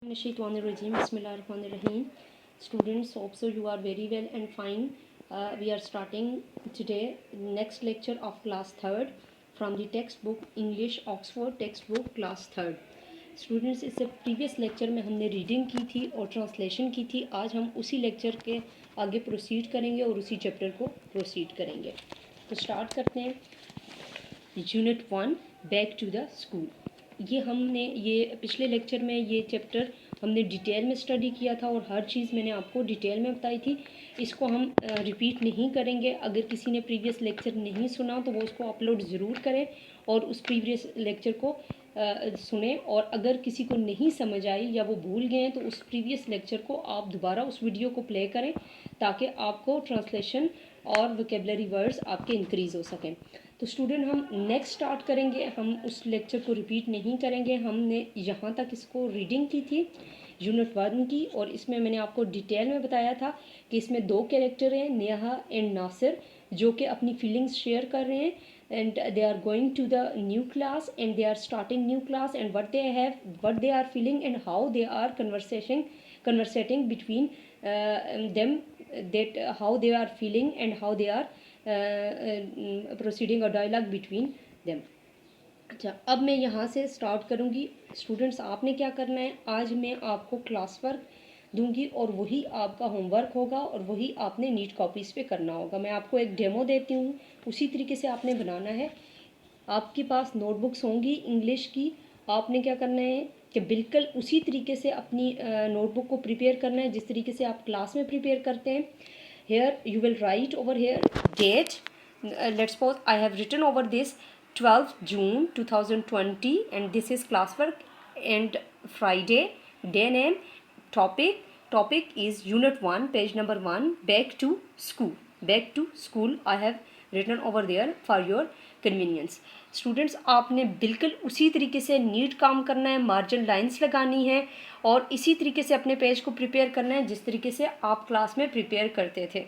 Bismillahirrahmanirrahim. Students, hope so you are very well and fine. We are starting today next lecture of class 3rd from the textbook English Oxford textbook class 3rd. Students, इससे previous lecture में हमने reading की थी और translation की थी. आज हम उसी लेक्चर के आगे प्रोसीड करेंगे और उसी चैप्टर को प्रोसीड करेंगे. तो स्टार्ट करते हैं. Unit 1 back to the school. ये पिछले लेक्चर में ये चैप्टर हमने डिटेल में स्टडी किया था और हर चीज़ मैंने आपको डिटेल में बताई थी. इसको हम रिपीट नहीं करेंगे. अगर किसी ने प्रीवियस लेक्चर नहीं सुना तो वो उसको अपलोड ज़रूर करें और उस प्रीवियस लेक्चर को सुने. और अगर किसी को नहीं समझ आई या वो भूल गए हैं तो उस प्रीवियस लेक्चर को आप दोबारा उस वीडियो को प्ले करें ताकि आपको ट्रांसलेशन और वोकेबलरी वर्ड्स आपके इंक्रीज़ हो सकें. तो स्टूडेंट, हम नेक्स्ट स्टार्ट करेंगे. हम उस लेक्चर को रिपीट नहीं करेंगे. हमने यहाँ तक इसको रीडिंग की थी यूनिट 1 की, और इसमें मैंने आपको डिटेल में बताया था कि इसमें 2 कैरेक्टर हैं, नेहा एंड नासिर, जो कि अपनी फीलिंग्स शेयर कर रहे हैं. And they are going to the new class and they are starting new class and what they are feeling and how they are conversating between them, that how they are feeling and how they are proceeding a dialogue between them. अच्छा, अब मैं यहाँ से start करूँगी. Students, आपने क्या करना है, आज मैं आपको क्लास वर्क दूंगी और वही आपका होमवर्क होगा और वही आपने नीट कॉपीज़ पे करना होगा. मैं आपको एक डेमो देती हूँ, उसी तरीके से आपने बनाना है. आपके पास नोटबुक्स होंगी इंग्लिश की. आपने क्या करना है कि बिल्कुल उसी तरीके से अपनी नोटबुक को प्रिपेयर करना है जिस तरीके से आप क्लास में प्रिपेयर करते हैं. Here you will write over here date. Let's suppose I have written over this 12th June 2020 and this is classwork and Friday. Day name, topic is unit 1 page number 1, back to school. I have written over there for your convenience. Students, आपने बिल्कुल उसी तरीके से NEET काम करना है, margin lines लगानी है और इसी तरीके से अपने पेज को प्रिपेयर करना है जिस तरीके से आप क्लास में प्रिपेयर करते थे.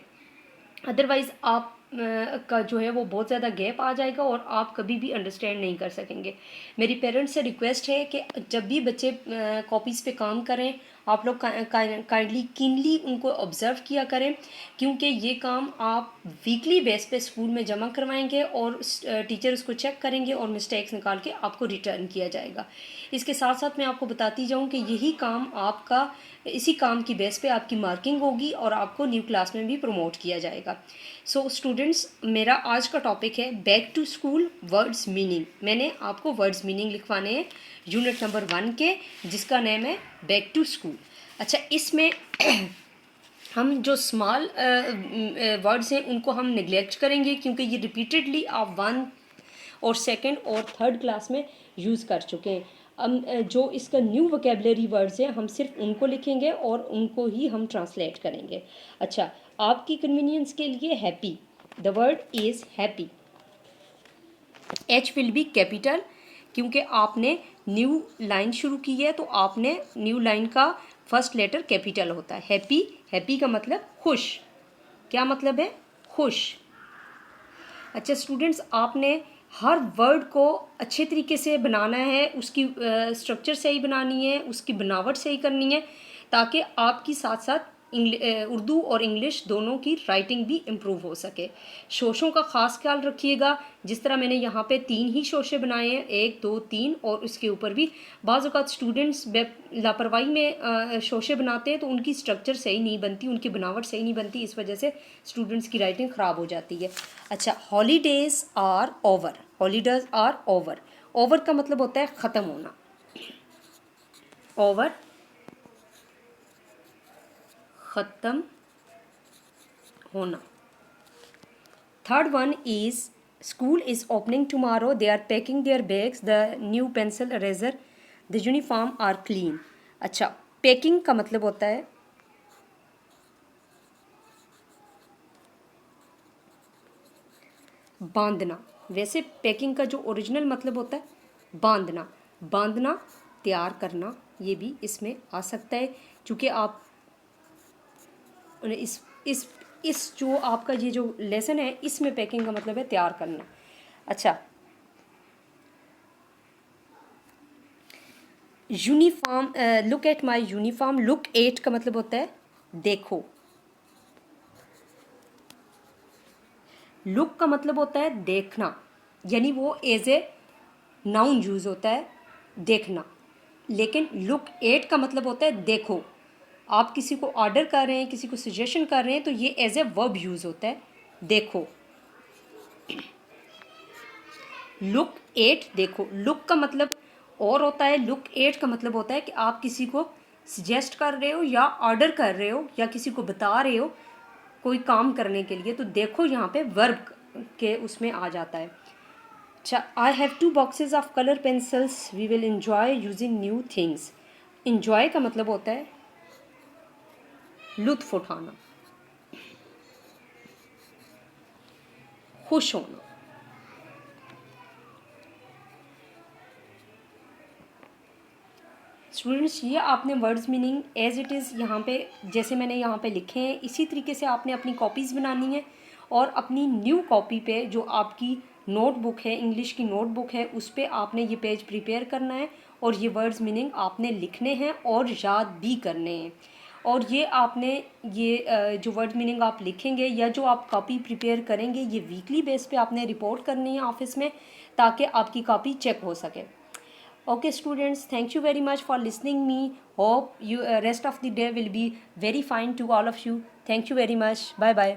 अदरवाइज़ आप का जो है वो बहुत ज़्यादा गैप आ जाएगा और आप कभी भी अंडरस्टैंड नहीं कर सकेंगे. मेरी पेरेंट्स से रिक्वेस्ट है कि जब भी बच्चे कॉपीज़ पे काम करें आप लोग काइंडली कीनली उनको ऑब्ज़र्व किया करें, क्योंकि ये काम आप वीकली बेस पे स्कूल में जमा करवाएंगे और टीचर उसको चेक करेंगे और मिस्टेक्स निकाल के आपको रिटर्न किया जाएगा. इसके साथ साथ मैं आपको बताती जाऊँ कि यही काम आपका, इसी काम की बेस पे आपकी मार्किंग होगी और आपको न्यू क्लास में भी प्रमोट किया जाएगा. सो स्टूडेंट्स, मेरा आज का टॉपिक है back to school words meaning. मैंने आपको वर्ड्स मीनिंग लिखवाने हैं यूनिट नंबर 1 के, जिसका नेम है बैक टू स्कूल. अच्छा, इसमें हम जो स्मॉल वर्ड्स हैं उनको हम निगलेक्ट करेंगे क्योंकि ये रिपीटेडली आप 1 और 2nd और 3rd क्लास में यूज़ कर चुके हैं. जो इसका न्यू वोकेबलरी वर्ड्स हैं हम सिर्फ उनको लिखेंगे और उनको ही हम ट्रांसलेट करेंगे. अच्छा, आपकी कन्वीनियंस के लिए happy, the word is happy. H will be capital क्योंकि आपने न्यू लाइन शुरू की है तो आपने न्यू लाइन का फर्स्ट लेटर कैपिटल होता है. हैप्पी का मतलब खुश. क्या मतलब है? खुश. अच्छा स्टूडेंट्स, आपने हर वर्ड को अच्छे तरीके से बनाना है, उसकी स्ट्रक्चर सही बनानी है, उसकी बनावट सही करनी है ताकि आपकी साथ साथ उर्दू और इंग्लिश दोनों की राइटिंग भी इम्प्रूव हो सके. शोशों का ख़ास ख्याल रखिएगा. जिस तरह मैंने यहाँ पे 3 ही शोशे बनाए हैं, 1 2 3, और उसके ऊपर भी बाज़ औक़ात स्टूडेंट्स लापरवाही में शोशे बनाते हैं तो उनकी स्ट्रक्चर सही नहीं बनती, उनकी बनावट सही नहीं बनती, इस वजह से स्टूडेंट्स की राइटिंग ख़राब हो जाती है. अच्छा, holidays are over. Holidays are over. Over का मतलब होता है ख़त्म होना. ओवर, ख़त्म होना. 3rd one is school is opening tomorrow. They are packing their bags. The new pencil, eraser, the uniform are clean. अच्छा, पैकिंग का मतलब होता है बांधना. वैसे पैकिंग का जो ओरिजिनल मतलब होता है बांधना, तैयार करना, ये भी इसमें आ सकता है क्योंकि आप इस जो आपका ये जो लेसन है इसमें पैकिंग का मतलब है तैयार करना. अच्छा, uniform, look at my uniform, look at का मतलब होता है देखो। लुक का मतलब होता है देखना, यानी वो एज ए नाउन यूज़ होता है देखना। लेकिन लुक एट का मतलब होता है देखो। आप किसी को ऑर्डर कर रहे हैं, किसी को सजेशन कर रहे हैं, तो ये एज ए वर्ब यूज़ होता है देखो। लुक एट देखो। लुक का मतलब और होता है, लुक एट का मतलब होता है कि आप किसी को सजेस्ट कर रहे हो या ऑर्डर कर रहे हो या किसी को बता रहे हो कोई काम करने के लिए, तो देखो यहाँ पे वर्ब के उसमें आ जाता है। अच्छा, I have 2 boxes of colour pencils, we will enjoy using new things. Enjoy का मतलब होता है लुत्फ उठाना, खुश होना। स्टूडेंट्स, ये आपने words meaning as it is यहाँ पे जैसे मैंने यहाँ पे लिखे हैं इसी तरीके से आपने अपनी कॉपीज़ बनानी है और अपनी न्यू कॉपी पे जो आपकी नोटबुक है, इंग्लिश की नोटबुक है, उस पर आपने ये पेज प्रिपेयर करना है और ये वर्ड्स मीनिंग आपने लिखने हैं और याद भी करने हैं। और ये आपने ये जो वर्ड मीनिंग आप लिखेंगे या जो आप कॉपी प्रिपेयर करेंगे, ये वीकली बेस पे आपने रिपोर्ट करनी है ऑफिस में, ताकि आपकी कॉपी चेक हो सके। Okay students, thank you very much for listening me. Hope you rest of the day will be very fine to all of you. Thank you very much. Bye bye.